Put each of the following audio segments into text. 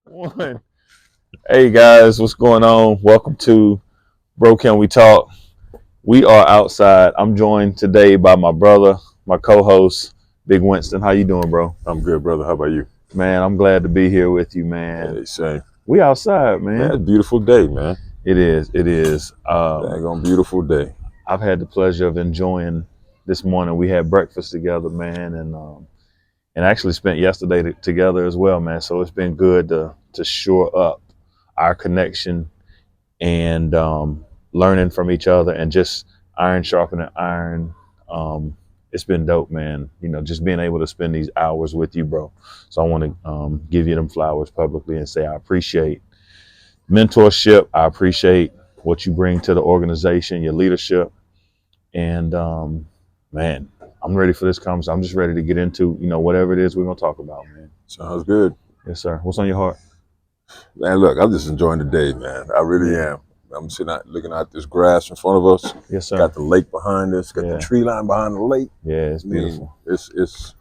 One. Hey guys, what's going on? Welcome to Bro Can We Talk? We are outside. I'm joined today by my brother, my co-host, Big Winston. How you doing, bro? I'm good, brother. How about you? Man, I'm glad to be here with you, man. Hey, same. We outside, man. Man, it's a beautiful day, man. It is. Daggone beautiful day. I've had the pleasure of enjoying this morning. We had breakfast together, man, and actually spent yesterday together as well, man. So it's been good to shore up our connection and learning from each other and just iron sharpening iron. It's been dope, man. You know, just being able to spend these hours with you, bro. So I want to give you them flowers publicly and say I appreciate mentorship. I appreciate what you bring to the organization, your leadership, and man, I'm ready for this conversation. I'm just ready to get into whatever it is we're gonna talk about, man. Sounds good. Yes, sir. What's on your heart? Man, look, I'm just enjoying the day, man. I really am. I'm sitting out looking at this grass in front of us. Yes, sir. Got the lake behind us. Got the tree line behind the lake. Yeah, it's beautiful. It's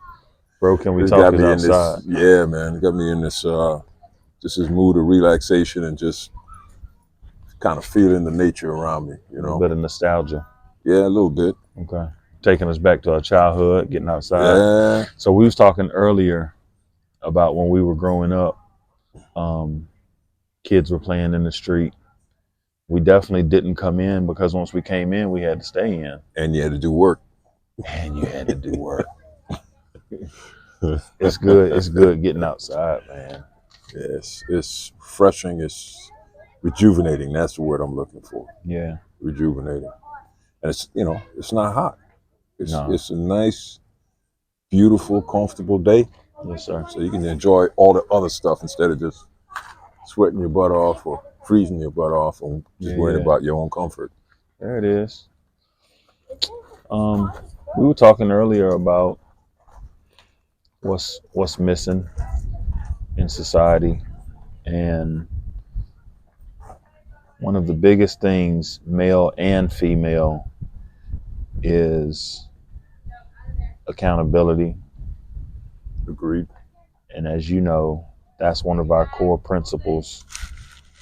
Bro, can we talk? Is outside. Yeah, man. It got me in this just this mood of relaxation and just kind of feeling the nature around me, you know. A bit of nostalgia. Yeah, a little bit. Okay. Taking us back to our childhood, getting outside. Yeah. So we was talking earlier about when we were growing up, kids were playing in the street. We definitely didn't come in because once we came in, we had to stay in. And you had to do work. And you had to do work. It's good. It's good getting outside, man. Yes, it's refreshing. It's rejuvenating. That's the word I'm looking for. Yeah. Rejuvenating. And it's, it's not hot. No. It's a nice, beautiful, comfortable day. Yes, sir. So you can enjoy all the other stuff instead of just sweating your butt off or freezing your butt off and just worrying about your own comfort. There it is. We were talking earlier about what's missing in society, and one of the biggest things, male and female, is accountability. Agreed. And as you know, that's one of our core principles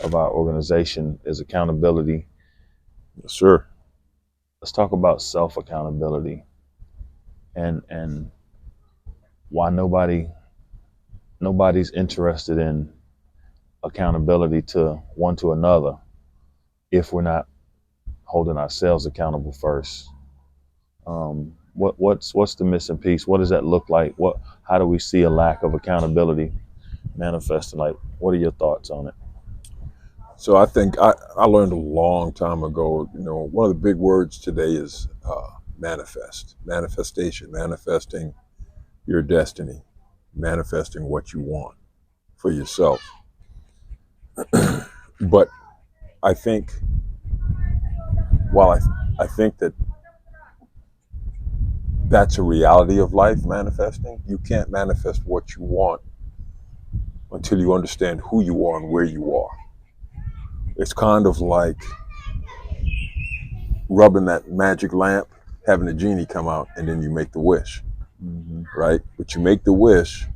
of our organization is accountability. Yes, sir. Let's talk about self-accountability and why nobody's interested in accountability to one to another if we're not holding ourselves accountable first. What's the missing piece? What does that look like? How do we see a lack of accountability manifesting? Like, what are your thoughts on it? So I think I learned a long time ago, one of the big words today is manifestation, manifesting your destiny, manifesting what you want for yourself. But I think, while I think that that's a reality of life, manifesting, you can't manifest what you want until you understand who you are and where you are. It's kind of like rubbing that magic lamp, having the genie come out, and then you make the wish, right? But you make the wish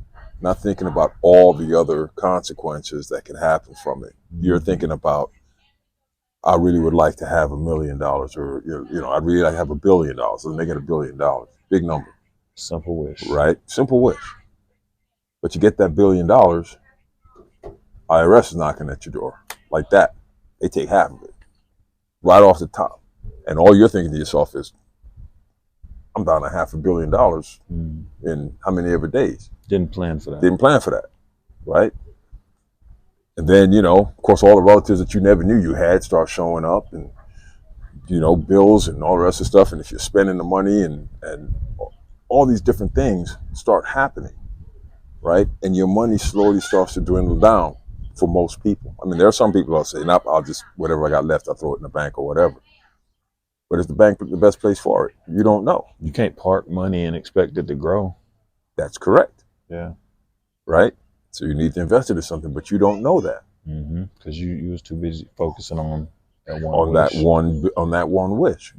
not thinking about all the other consequences that can happen from it. You're thinking about, I really would like to have $1 million, or I'd really like to have $1 billion. So they get $1 billion, big number. Simple wish, right? Simple wish. But you get that $1 billion, IRS is knocking at your door like that. They take half of it right off the top, and all you're thinking to yourself is, I'm down to $500 million in how many ever days? Didn't plan for that, right? And then, of course, all the relatives that you never knew you had start showing up, and, bills and all the rest of stuff. And if you're spending the money and all these different things start happening, right? And your money slowly starts to dwindle down for most people. I mean, there are some people I'll say, I'll just, whatever I got left, I'll throw it in the bank or whatever. But is the bank the best place for it? You don't know. You can't park money and expect it to grow. That's correct. Yeah. Right? So you need to invest it in something, but you don't know that. Because you was too busy focusing on that one wish.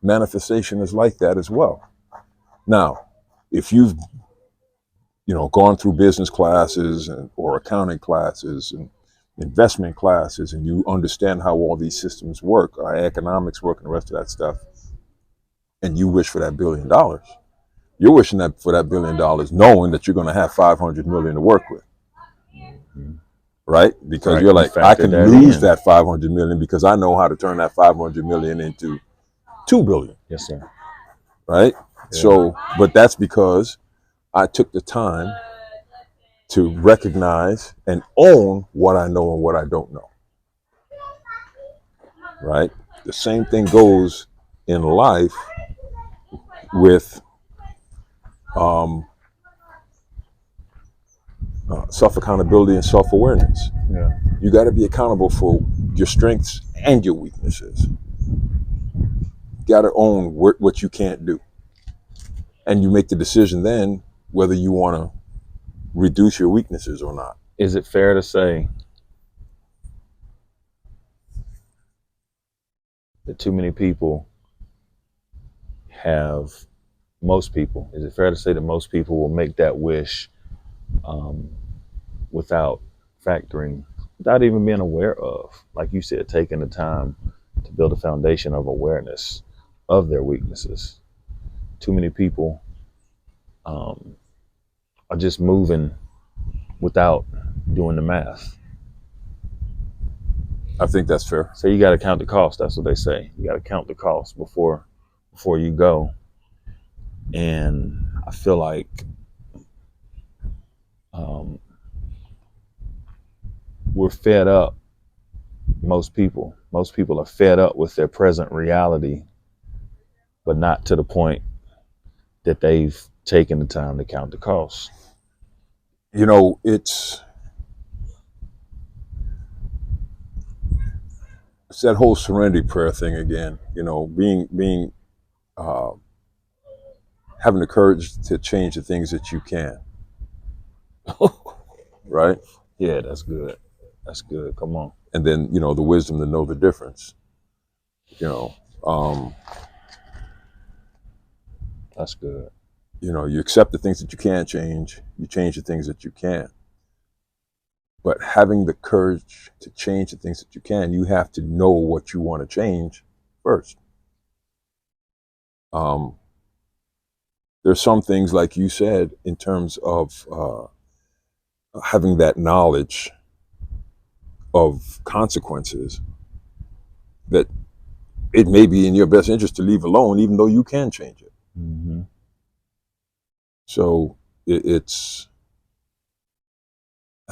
Manifestation is like that as well. Now, if you've gone through business classes or accounting classes and investment classes, and you understand how all these systems work, economics work, and the rest of that stuff, and you wish for that $1 billion, you're wishing that for that $1 billion, knowing that you're going to have 500 million to work with, right? Because Right. you're You like, I factor can that lose in. that 500 million because I know how to turn that 500 million into 2 billion, Yes, sir. right? Yeah. So, but that's because I took the time to recognize and own what I know and what I don't know, right? The same thing goes in life with self-accountability and self-awareness. Yeah. You got to be accountable for your strengths and your weaknesses. You got to own what you can't do. And you make the decision then whether you want to reduce your weaknesses or not. Is it fair to say that too many people is it fair to say that most people will make that wish without without even being aware of, like you said, taking the time to build a foundation of awareness of their weaknesses? Too many people are just moving without doing the math. I think that's fair. So you got to count the cost. That's what they say. You got to count the cost before you go. And I feel like we're fed up. Most people are fed up with their present reality, but not to the point that they've taken the time to count the costs. It's that whole serenity prayer thing again. Being having the courage to change the things that you can. Right? Yeah, that's good. That's good. Come on. And then, the wisdom to know the difference. That's good. You accept the things that you can't change, you change the things that you can. But having the courage to change the things that you can, you have to know what you want to change first. There's some things, like you said, in terms of having that knowledge of consequences, that it may be in your best interest to leave alone, even though you can change it. Mm-hmm. So I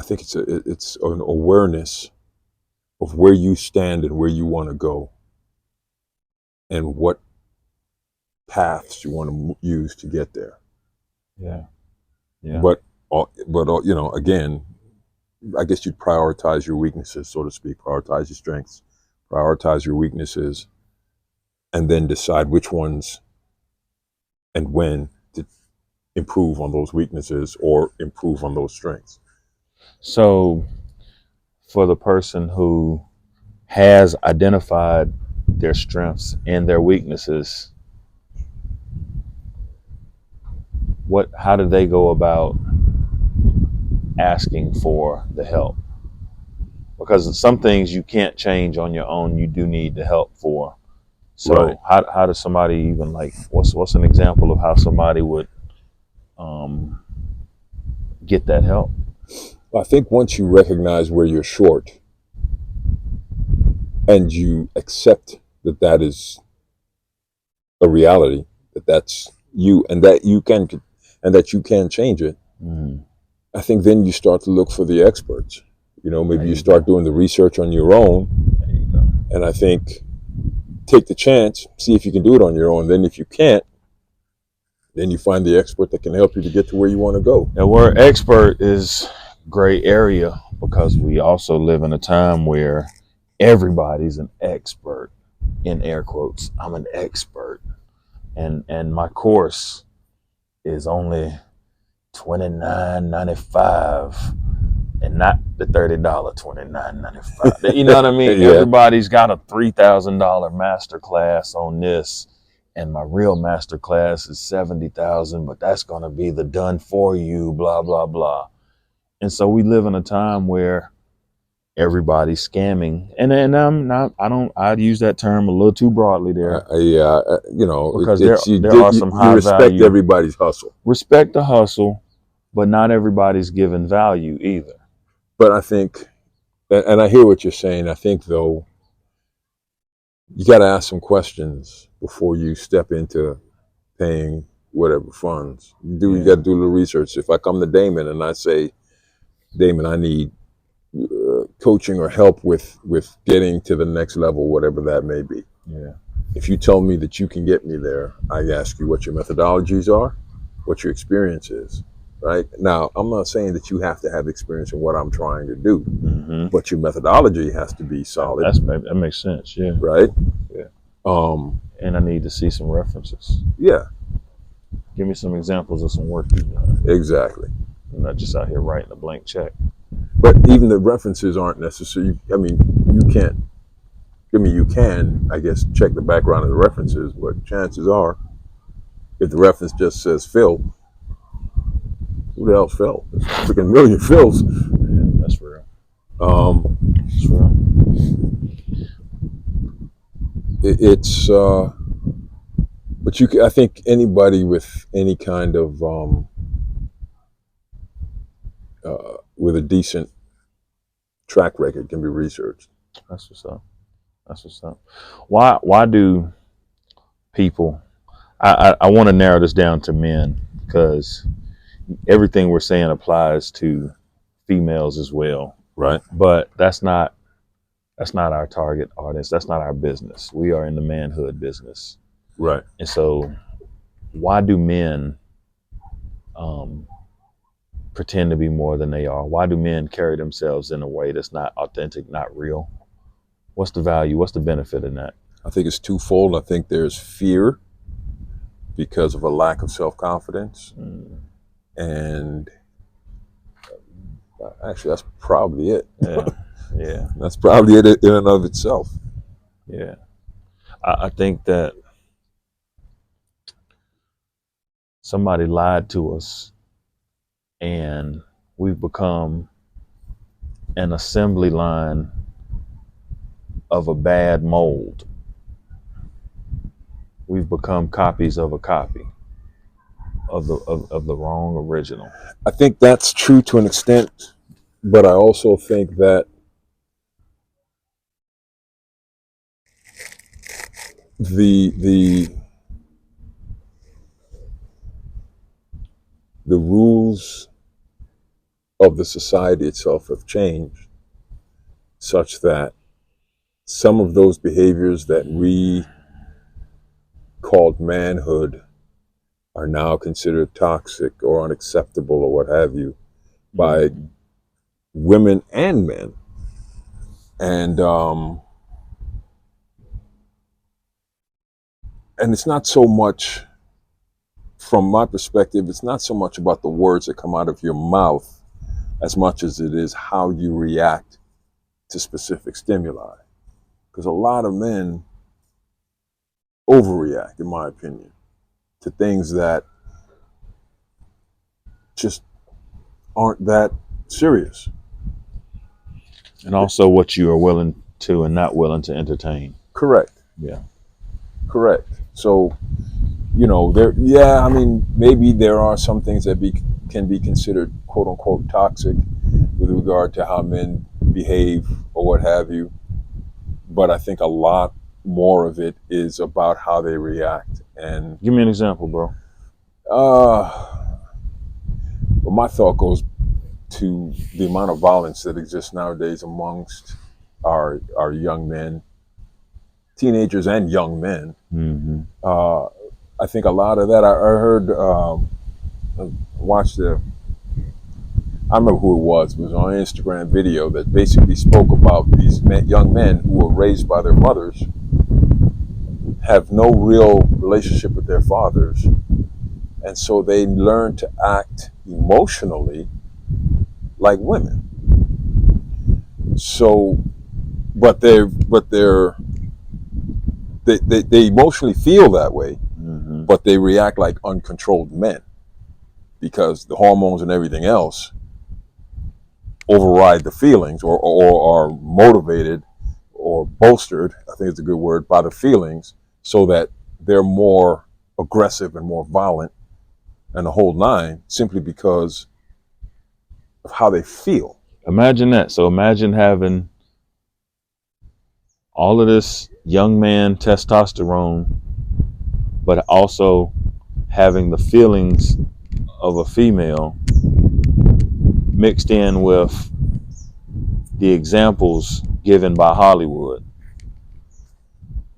think it's an awareness of where you stand and where you want to go, and what paths you want to use to get there. Yeah. Yeah. But again, I guess you'd prioritize your weaknesses, so to speak. Prioritize your strengths, prioritize your weaknesses, and then decide which ones and when to improve on those weaknesses or improve on those strengths. So for the person who has identified their strengths and their weaknesses, how do they go about asking for the help? Because some things you can't change on your own, you do need the help for. So Right. how does somebody even, like, what's an example of how somebody would get that help? I think once you recognize where you're short and you accept that that is a reality, that that's you, and that you can change it, I think then you start to look for the experts. Maybe you start doing the research on your own. There you go. And I think take the chance, see if you can do it on your own. Then if you can't, then you find the expert that can help you to get to where you want to go. The word expert is gray area, because we also live in a time where everybody's an expert, in air quotes. I'm an expert, and my course is only $29.95, and not the $30 $29.95. You know what I mean? Yeah. Everybody's got a $3,000 master class on this, and my real master class is 70,000, but that's going to be the done for you, blah, blah, blah. And so we live in a time where everybody's scamming. And I'm not, I'd use that term a little too broadly there. Because there are some high respect value. everybody's hustle. Respect the hustle, but not everybody's given value either. But I think, and I hear what you're saying. I think, though, you got to ask some questions before you step into paying whatever funds. You got to do a little research. If I come to Damon and I say, Damon, I need coaching or help with getting to the next level, whatever that may be. Yeah. If you tell me that you can get me there, I ask you what your methodologies are, what your experience is. Right now, I'm not saying that you have to have experience in what I'm trying to do, but your methodology has to be solid. That makes sense. Yeah. Right. Yeah. And I need to see some references. Yeah. Give me some examples of some work you've done. Exactly. I'm not just out here writing a blank check. But even the references aren't necessary. I mean, you can, I guess, check the background of the references, but chances are, if the reference just says Phil, who the hell's Phil? There's a freaking million Phils. Yeah, that's real. That's real. But I think anybody with any kind of with a decent track record can be researched. That's what's up. That's what's up. Why do people? I want to narrow this down to men, because everything we're saying applies to females as well. Right. But that's not our target audience. That's not our business. We are in the manhood business. Right. And so why do men pretend to be more than they are? Why do men carry themselves in a way that's not authentic, not real? What's the value? What's the benefit in that? I think it's twofold. I think there's fear because of a lack of self-confidence. And actually, that's probably it. Yeah. That's probably it in and of itself. Yeah. I think that somebody lied to us, and we've become an assembly line of a bad mold. We've become copies of a copy of the wrong original. I think that's true to an extent, but I also think that the rules of the society itself have changed such that some of those behaviors that we called manhood are now considered toxic or unacceptable or what have you by women and men. And it's not so much, from my perspective, it's not so much about the words that come out of your mouth as much as it is how you react to specific stimuli. Because a lot of men overreact, in my opinion, to things that just aren't that serious. And also what you are willing to and not willing to entertain. Correct. Yeah. Correct. So, maybe there are some things that can be considered quote unquote toxic with regard to how men behave or what have you. But I think a lot more of it is about how they react. And give me an example, bro. Well, my thought goes to the amount of violence that exists nowadays amongst our young men, teenagers and young men. Mm-hmm. I think a lot of that, I heard, I remember who it was on an Instagram video that basically spoke about these young men who were raised by their mothers, have no real relationship with their fathers, and so they learn to act emotionally like women. So, but they emotionally feel that way, but they react like uncontrolled men because the hormones and everything else override the feelings, or are motivated or bolstered, I think it's a good word, by the feelings, so that they're more aggressive and more violent and the whole nine, simply because of how they feel. Imagine that. So imagine having all of this young man testosterone, but also having the feelings of a female mixed in with the examples given by Hollywood.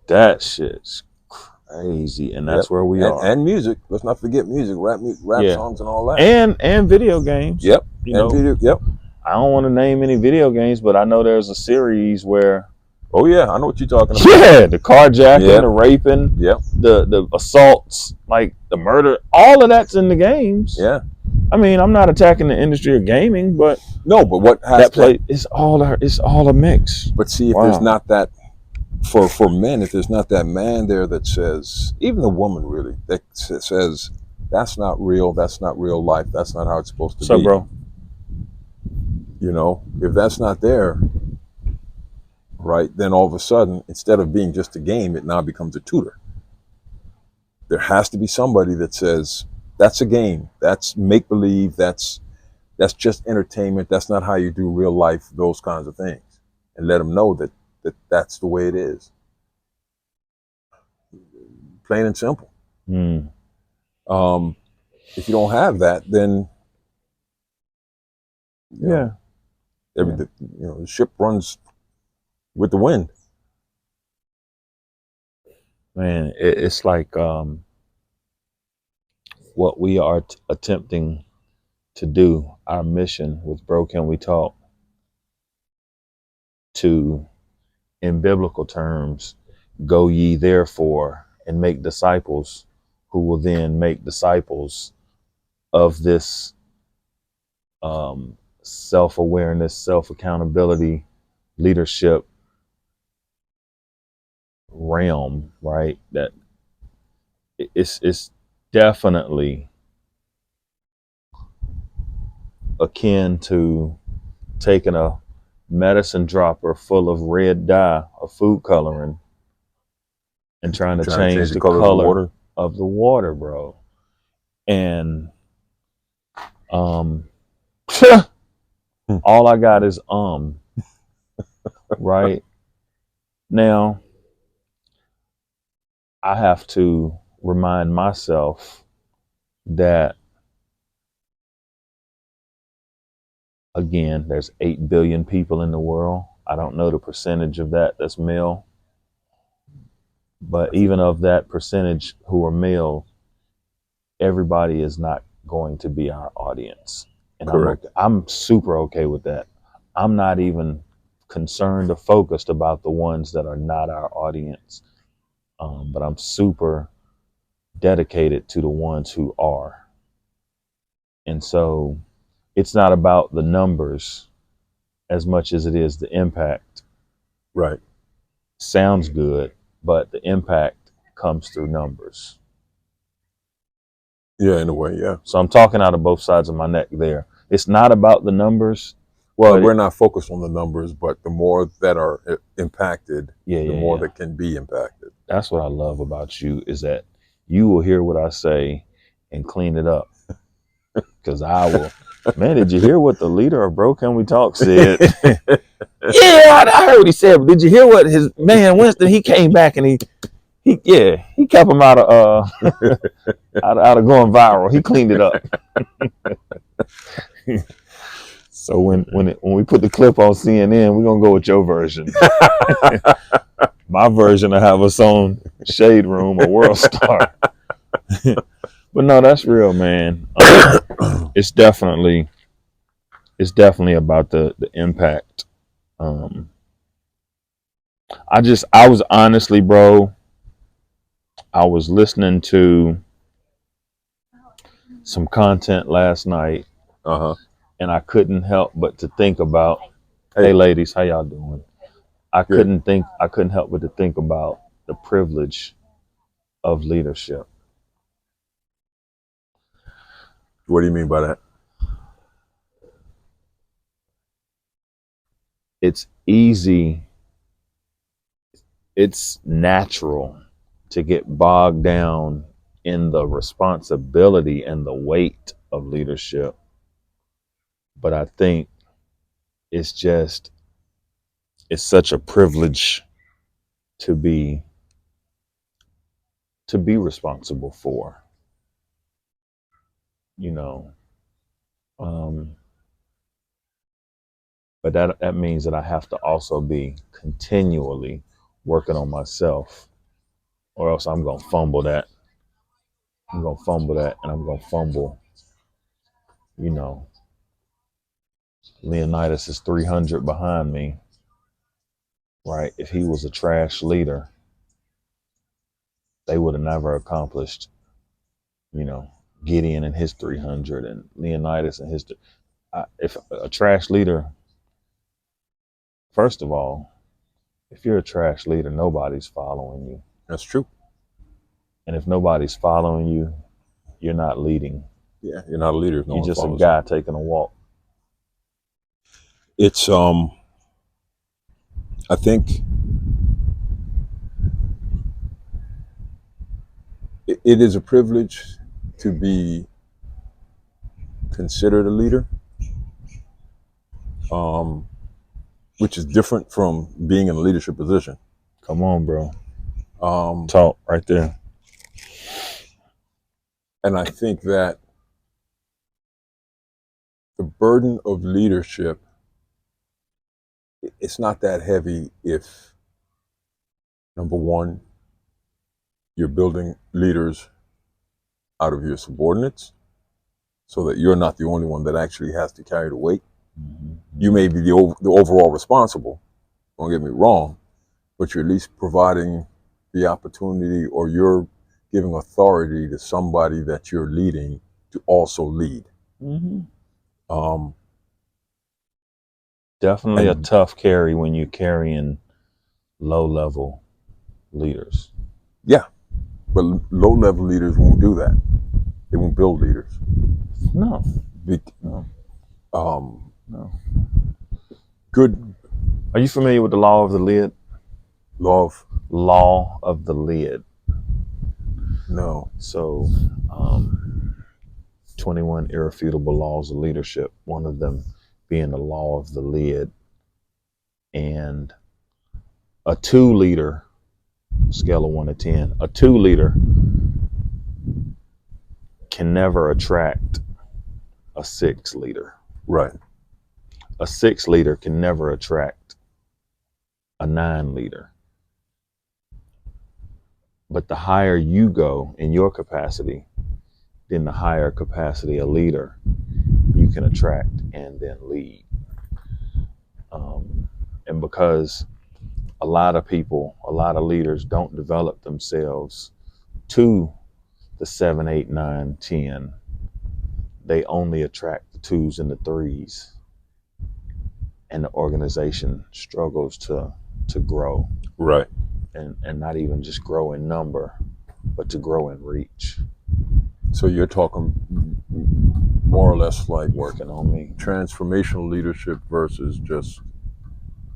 That shit's crazy, and that's Yep. where we are. And music. Let's not forget music, rap Yeah. songs and all that. And video games. Yep. You know, video. Yep. I don't want to name any video games, but I know there's a series where, oh yeah, I know what you're talking about. yeah, the carjacking, Yep. the raping, Yep. the assaults, like the murder, all of that's in the games. Yeah. I mean, I'm not attacking the industry of gaming, but no, but what has that play it's all a mix. But see, if Wow. there's not that for men, if there's not that man there that says, even the woman really, that says, that's not real life, that's not how it's supposed to be. Bro? You know, if that's not there, right, then all of a sudden, instead of being just a game, it now becomes a tutor. There has to be somebody that says, that's a game, that's make-believe, that's just entertainment, that's not how you do real life, those kinds of things. And let them know that that's the way it is. Plain and simple. If you don't have that, then the ship runs with the wind. Man, it's like what we are attempting to do, our mission with Bro Can We Talk, to, in biblical terms, go ye therefore and make disciples who will then make disciples of this self-awareness, self-accountability, leadership realm, right? That it's definitely akin to taking a medicine dropper full of red dye of food coloring and trying to change the color of the water, bro. And all I got is right now I have to remind myself that, again, there's 8 billion people in the world. I don't know the percentage of that's male. But even of that percentage who are male, everybody is not going to be our audience. And correct. I'm super okay with that. I'm not even concerned or focused about the ones that are not our audience. But I'm super dedicated to the ones who are. And so it's not about the numbers as much as it is the impact. Right. Sounds good, but the impact comes through numbers. Yeah, in a way, yeah. So I'm talking out of both sides of my neck there. It's not about the numbers. Well, we're not focused on the numbers, but the more that are impacted, the more that can be impacted. That's what I love about you, is that you will hear what I say and clean it up. Because I will. Man, did you hear what the leader of Bro Can We Talk said? Yeah, I heard what he said. But did you hear what his man Winston? He came back and he kept him out of out of going viral. He cleaned it up. So when we put the clip on CNN, we're gonna go with your version. My version will have us on Shade Room or World Star. But no, that's real, man. It's definitely about the impact. I was honestly, bro, I was listening to some content last night, and I couldn't help but to think about, hey ladies, how y'all doing? I couldn't help but to think about the privilege of leadership. What do you mean by that? It's easy, it's natural to get bogged down in the responsibility and the weight of leadership. But I think it's just, it's such a privilege to be responsible for, you know. Um, but that means that I have to also be continually working on myself, or else I'm gonna fumble that. I'm gonna fumble that, and I'm gonna fumble, you know, Leonidas is 300 behind me, right? If he was a trash leader, they would have never accomplished, you know, Gideon and his 300 and Leonidas and his. If a trash leader, first of all, if you're a trash leader, nobody's following you. That's true. And if nobody's following you, you're not leading. Yeah, you're not a leader if no You're one just a follows guy taking a walk. you. It's I think it is a privilege to be considered a leader, which is different from being in a leadership position. Come on, bro. Um, Talk right there. and I think that the burden of leadership, it's not that heavy if, number one, you're building leaders out of your subordinates so that you're not the only one that actually has to carry the weight. Mm-hmm. You may be the overall responsible, don't get me wrong, but you're at least providing the opportunity, or you're giving authority to somebody that you're leading to also lead. Mm-hmm. Um, Definitely a and tough carry when you're carrying low level leaders. yeah, but low level leaders won't do that. They won't build leaders. No, Be- no, um, no. good Are you familiar with the law of the lid? love, Law of the lid. no. So, 21 irrefutable laws of leadership, one of them being the law of the lid. And a 2 leader, scale of 1 to 10, a 2 leader can never attract a 6 leader. Right. A 6 leader can never attract a 9 leader. But the higher you go in your capacity, then the higher capacity a leader you can attract and then lead. And because a lot of people, a lot of leaders don't develop themselves to the 7, 8, 9, 10, they only attract the 2s and the 3s, and the organization struggles to grow. Right. And not even just grow in number, but to grow in reach. So you're talking more or less like Working on me. transformational leadership versus just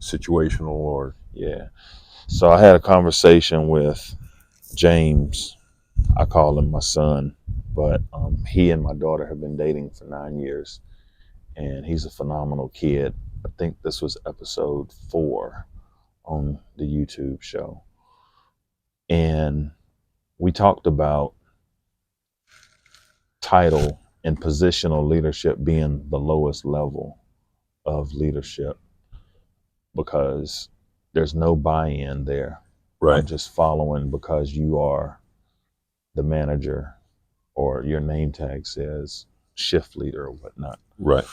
situational, or Yeah. So I had a conversation with James. I call him my son, but he and my daughter have been dating for 9 years, and he's a phenomenal kid. I think this was episode 4 on the YouTube show. And we talked about title and positional leadership being the lowest level of leadership, because there's no buy-in there. right. I'm just following because you are the manager, or your name tag says shift leader or whatnot. Right.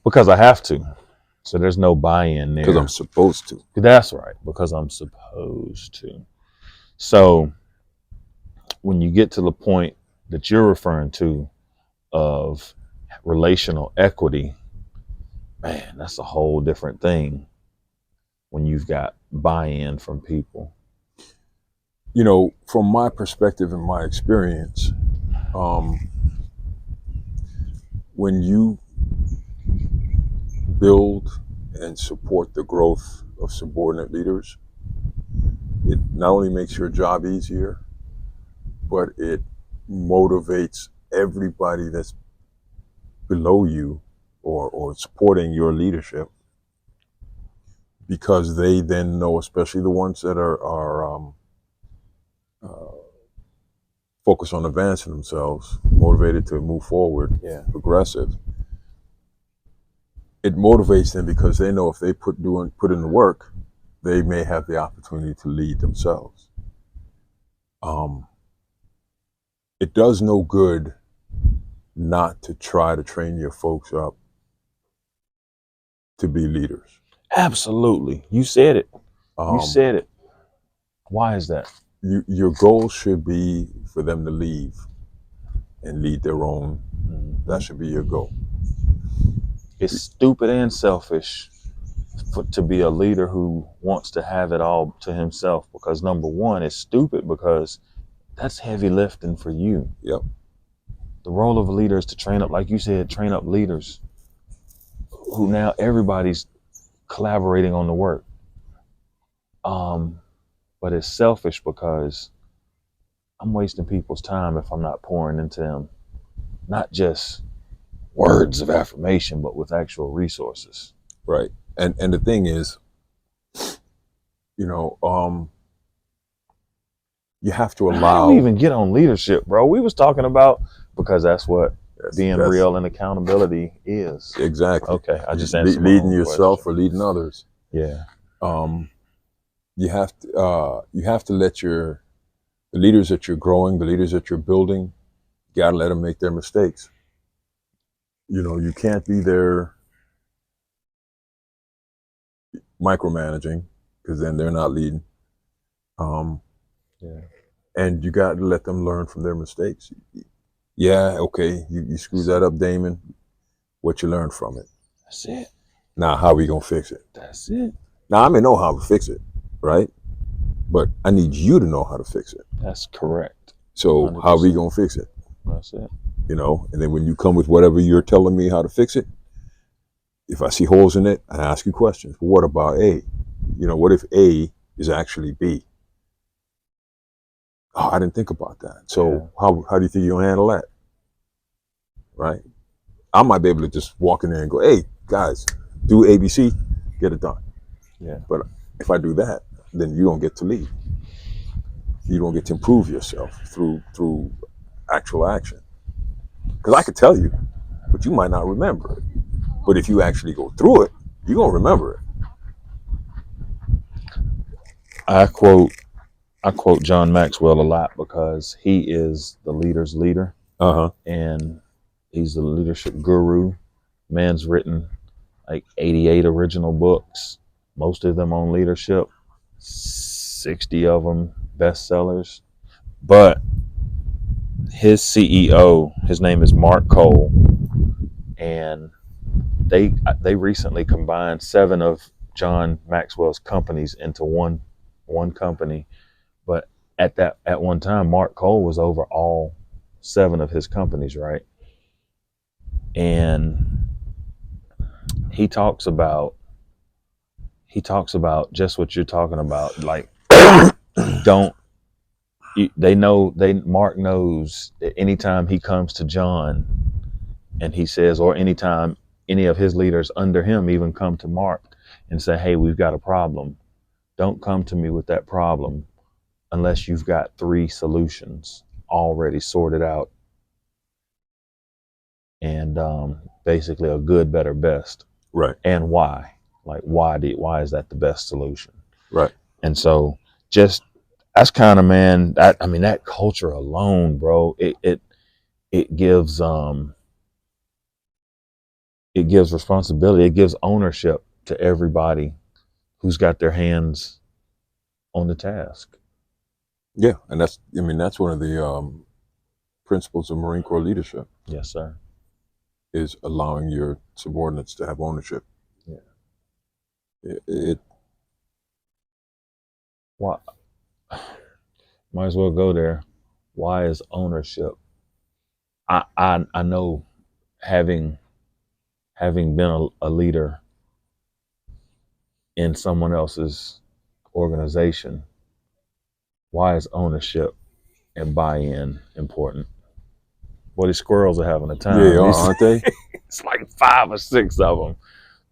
Because I have to. So there's no buy-in there. Because I'm supposed to. That's right. Because I'm supposed to. So when you get to the point that you're referring to of relational equity, man, that's a whole different thing when you've got buy-in from people. You know, from my perspective and my experience, when you build and support the growth of subordinate leaders, it not only makes your job easier, but it motivates everybody that's below you or supporting your leadership, because they then know, especially the ones that are focused on advancing themselves, motivated to move forward, Yeah. progressive. It motivates them because they know if they put in the work, they may have the opportunity to lead themselves. It does no good not to try to train your folks up to be leaders. Absolutely. You said it. You Um, said it. Why is that? your goal should be for them to leave and lead their own. That should be your goal. It's stupid and selfish to be a leader who wants to have it all to himself, because number one, it's stupid because that's heavy lifting for you. Yep. The role of a leader is to train up, like you said, train up leaders who now everybody's collaborating on the work. But it's selfish because I'm wasting people's time if I'm not pouring into them, not just words of affirmation, but with actual resources. Right. And the thing is, you have to How do allow. we even get on leadership, bro? We was talking about, because that's what being that's real and accountability is. exactly. Okay, I just answered my leading own yourself question. or leading others. Yeah. You have to let the leaders that you're growing, the leaders that you're building, you got to let them make their mistakes. You can't be there micromanaging, because then they're not leading. Yeah. And you got to let them learn from their mistakes. Yeah, okay, you screwed that up, Damon. What you learned from it? That's it. Now, how we gonna fix it? That's it. Now, I may know how to fix it, right? But I need you to know how to fix it. That's correct. So 100%. how we gonna fix it? That's it. And then when you come with whatever you're telling me how to fix it, if I see holes in it, I ask you questions. Well, what about A? What if A is actually B? Oh, I didn't think about that. So how do you think you're gonna handle that? Right? I might be able to just walk in there and go, hey, guys, do ABC, get it done. Yeah. But if I do that, then you don't get to lead. You don't get to improve yourself through actual action. Because I could tell you, but you might not remember it. But if you actually go through it, you're going to remember it. I quote John Maxwell a lot because he is the leader's leader. And he's the leadership guru. Man's written like 88 original books, most of them on leadership, 60 of them bestsellers. But his CEO, his name is Mark Cole, and they recently combined 7 of John Maxwell's companies into one company. But at one time, Mark Cole was over all 7 of his companies, right? And he talks about just what you're talking about. Like, Mark knows that anytime he comes to John and he says, or anytime any of his leaders under him even come to Mark and say, hey, we've got a problem, don't come to me with that problem unless you've got 3 solutions already sorted out, and basically a good, better, best. Right. And why? Like, why is that the best solution? Right. And so just that's kind of, man, that culture alone, bro, it gives responsibility, it gives ownership to everybody who's got their hands on the task. Yeah, and that's one of the principles of Marine Corps leadership. Yes, sir. Is allowing your subordinates to have ownership. Yeah. It Why? Might as well go there. Why is ownership? I know having been a leader in someone else's organization, why is ownership and buy-in important? Well, these squirrels are having a Yeah, they time. are, aren't they? It's like 5 or 6 of them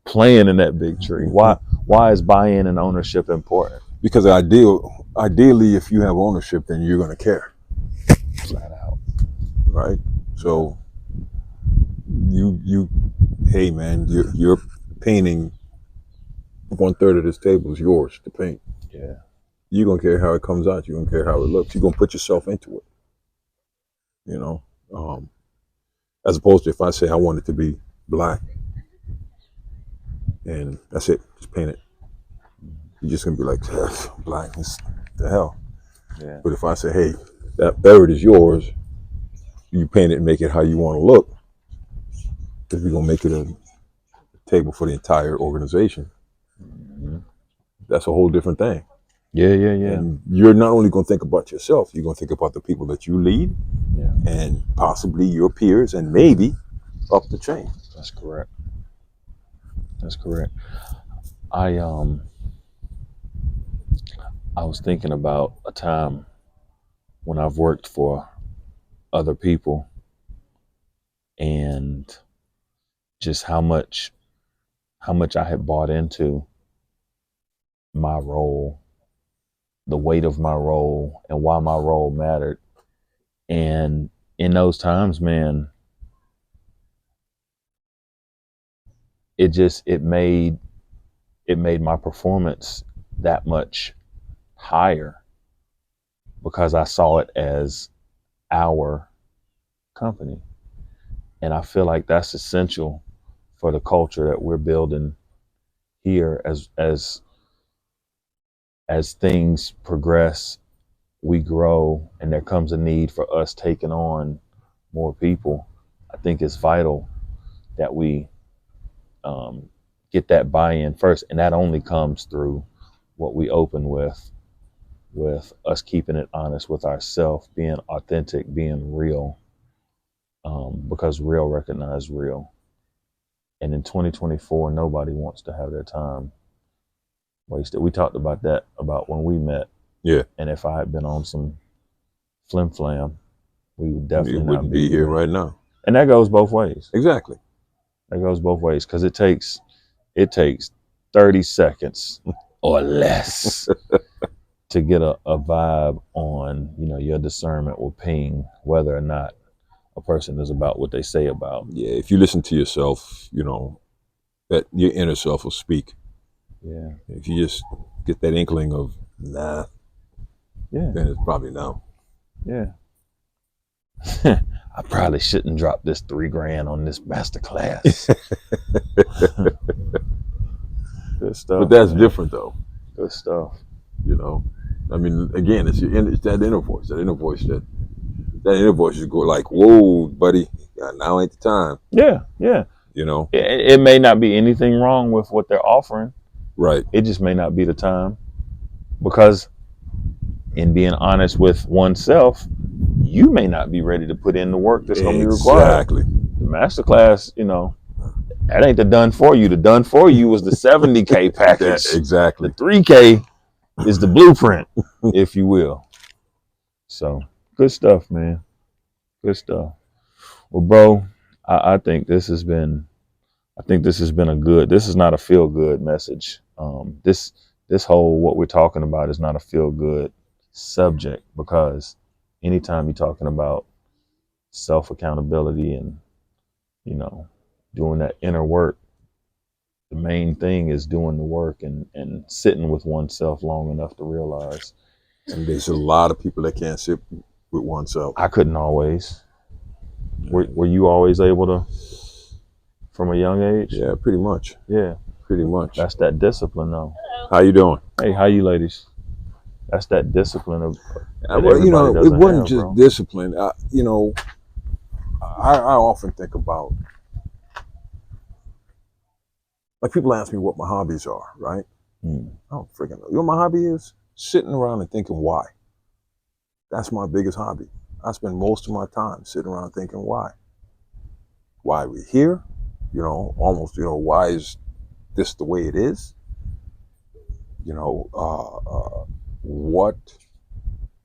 playing in that big tree. Why is buy-in and ownership important? Because ideally, if you have ownership, then you're going to care. Flat out. Right? So hey man, you're painting 1/3 of this table is yours to paint. Yeah. You're going to care how it comes out. You're going to care how it looks. You're going to put yourself into it. You know, as opposed to if I say I want it to be black and that's it, just paint it. You're just gonna be like, black, the hell. Yeah. But if I say, hey, that bird is yours, you paint it and make it how you want to look, because we're gonna make it a table for the entire organization. Mm-hmm. That's a whole different thing. Yeah. And you're not only gonna think about yourself, you're gonna think about the people that you lead, and possibly your peers, and maybe up the chain. That's correct. I was thinking about a time when I've worked for other people and just how much I had bought into my role, the weight of my role, and why my role mattered. And in those times, man, it made my performance that much higher because I saw it as our company. And I feel like that's essential for the culture that we're building here as things progress, we grow, and there comes a need for us taking on more people. I think it's vital that we get that buy-in first, and that only comes through what we open with us keeping it honest with ourselves, being authentic, being real, because real recognize real. And in 2024, nobody wants to have their time wasted. We talked about that about when we met. Yeah. And if I had been on some flim flam, we would definitely wouldn't be here right now. And that goes both ways. Exactly. That goes both ways because it takes 30 seconds or less to get a vibe on, your discernment will ping whether or not a person is about what they say about. Yeah, if you listen to yourself, that your inner self will speak. Yeah. If you just get that inkling of nah, then it's probably no. Yeah. I probably shouldn't drop this $3,000 on this master class. Good stuff. But that's different though. Good stuff. I mean, again, it's that inner voice. That inner voice is go like, whoa, buddy, now ain't the time. Yeah. It may not be anything wrong with what they're offering. Right. It just may not be the time, because in being honest with oneself, you may not be ready to put in the work that's going to be required. Exactly. The masterclass, that ain't the done for you. The done for you was the 70K package. Exactly. The 3K is the blueprint, if you will. So good stuff, man. Good stuff. Well, bro, I think this has been this is not a feel good message. This whole what we're talking about is not a feel good subject, because anytime you're talking about self accountability and doing that inner work, the main thing is doing the work and sitting with oneself long enough to realize. And there's a lot of people that can't sit with oneself. I couldn't always. Were you always able to from a young age? Yeah, pretty much. Yeah. Pretty much. That's that discipline though. How you doing? Hey, how you ladies? That's that discipline of well, it wasn't just discipline. I often think about, like, people ask me what my hobbies are, right? I don't freaking know. You know what my hobby is? Sitting around and thinking why. That's my biggest hobby. I spend most of my time sitting around thinking why. why we're here, you know, almost, you know, why is this the way it is? You know, what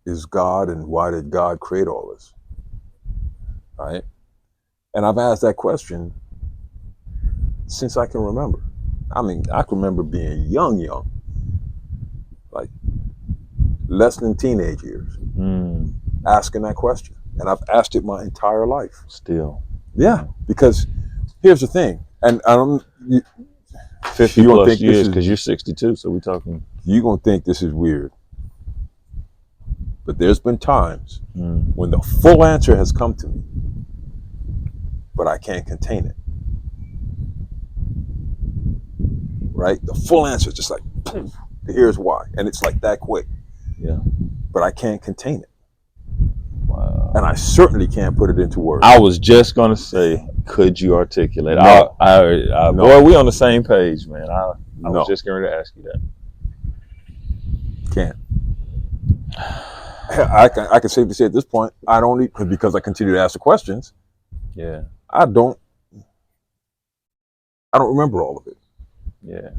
is God and why did God create all this? Right? And I've asked that question since I can remember. I mean, I can remember being young, like less than teenage years, asking that question. And I've asked it my entire life. Still. Yeah, because here's the thing, and I don't. 50 plus years, because you're 62, so we're talking. You're going to think this is weird. But there's been times when the full answer has come to me, but I can't contain it. Right? The full answer is just like, poof, here's why. And it's like that quick. Yeah. But I can't contain it. Wow. And I certainly can't put it into words. I was just going to say, could you articulate? No. No. Boy, we on the same page, man. I was just going to ask you that. Can't. I can safely say at this point, I don't need, because I continue to ask the questions. Yeah. I don't remember all of it. Yeah.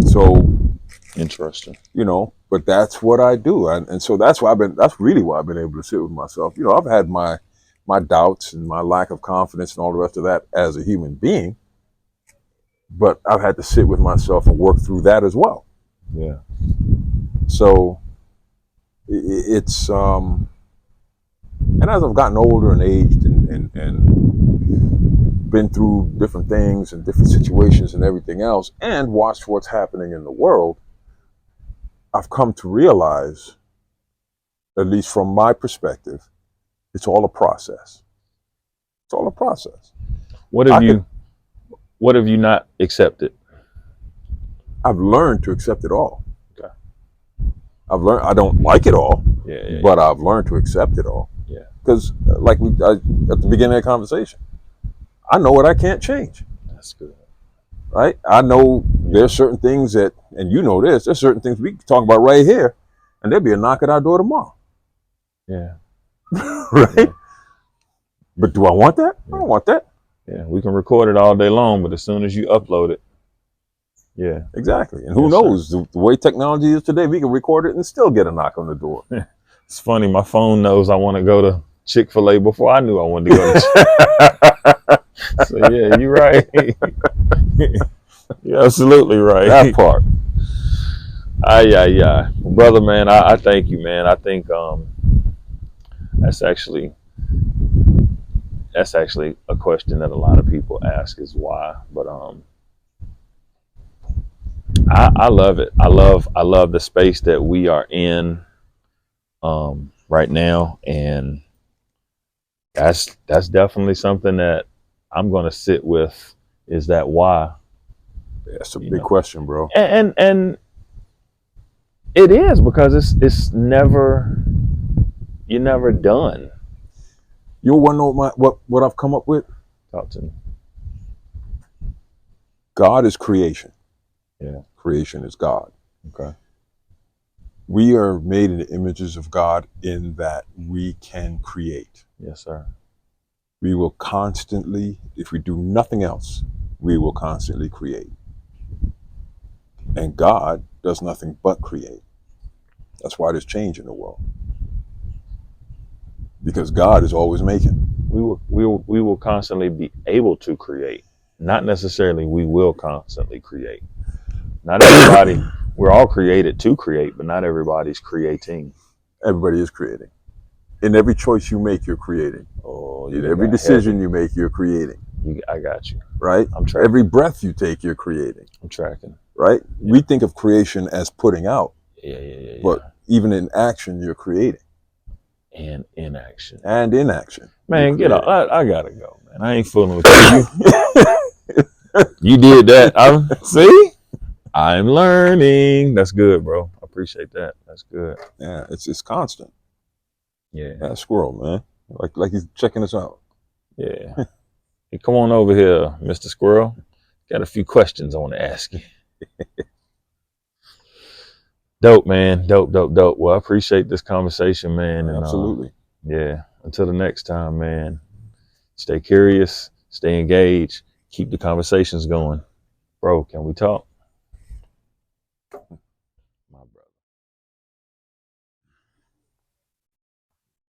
So interesting. You know, but that's what I do. And so that's really why I've been able to sit with myself. You know, I've had my doubts and my lack of confidence and all the rest of that as a human being, but I've had to sit with myself and work through that as well. Yeah. So it's and as I've gotten older and aged and been through different things and different situations and everything else, and watched what's happening in the world, I've come to realize, at least from my perspective, it's all a process. It's all a process. What have you not accepted? I've learned to accept it all. Okay. I've learned I don't like it all, but I've learned to accept it all. Yeah. Because like at the beginning of the conversation, I know what I can't change. That's good. Right? I know there's certain things that, and you know this, there's certain things we can talk about right here, and there'll be a knock at our door tomorrow. Yeah. Right? Yeah. But do I want that? Yeah. I don't want that. Yeah, we can record it all day long, but as soon as you upload it, yeah. Exactly. And who knows, the way technology is today, we can record it and still get a knock on the door. It's funny, my phone knows I want to go to Chick-fil-A before I knew I wanted to go to So yeah, you're right. You're absolutely right. That part. Yeah. Brother, man, I thank you, man. I think that's actually a question that a lot of people ask is why. But I love it. I love the space that we are in right now, and that's definitely something that I'm going to sit with, is that why. That's a big question, bro. And it is, because you're never done. You want to know what I've come up with? Talk to me. God is creation. Yeah. Creation is God. Okay. We are made in the images of God in that we can create. Yes, sir. We will constantly, if we do nothing else, we will constantly create. And God does nothing but create. That's why there's change in the world. Because God is always making. We will constantly be able to create. Not necessarily we will constantly create. Not everybody, we're all created to create, but not everybody's creating. Everybody is creating. In every choice you make, you're creating. Oh, in every decision you make, you're creating. I got you. Right? I'm tracking. Every breath you take, you're creating. I'm tracking. Right? Yeah. We think of creation as putting out. Yeah. But even in action, you're creating. And inaction. And inaction. Man, get off. I gotta go, man. I ain't fooling with you. You did that. See? I'm learning. That's good, bro. I appreciate that. That's good. Yeah, it's constant. Yeah. That squirrel, man. Like he's checking us out. Yeah. Hey, come on over here, Mr. Squirrel. Got a few questions I want to ask you. Dope, man. Dope. Well, I appreciate this conversation, man. And, absolutely. Yeah. until the next time, man, stay curious, stay engaged, keep the conversations going. Bro, can we talk? My brother.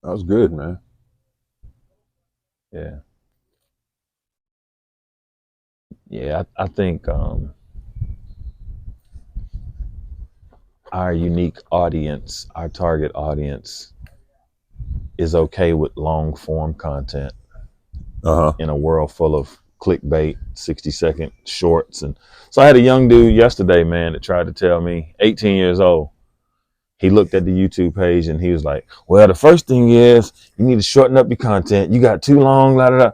That was good, man. Yeah. Yeah, I think our unique audience, our target audience, is okay with long form content Uh huh. in a world full of clickbait, 60-second shorts. And so I had a young dude yesterday, man, that tried to tell me, 18 years old, he looked at the YouTube page and he was like, well, the first thing is you need to shorten up your content. You got too long, la da da.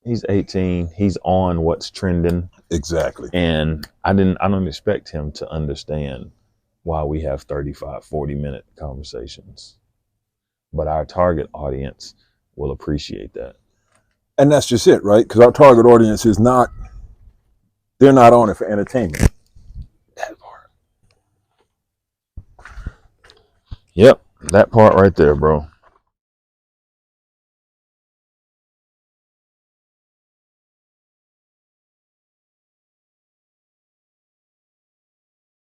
He's 18. He's on what's trending. Exactly. And I don't expect him to understand why we have 35, 40-minute conversations. But our target audience will appreciate that. And that's just it, right? Because our target audience is not, they're not on it for entertainment. That part. Yep, that part right there, bro.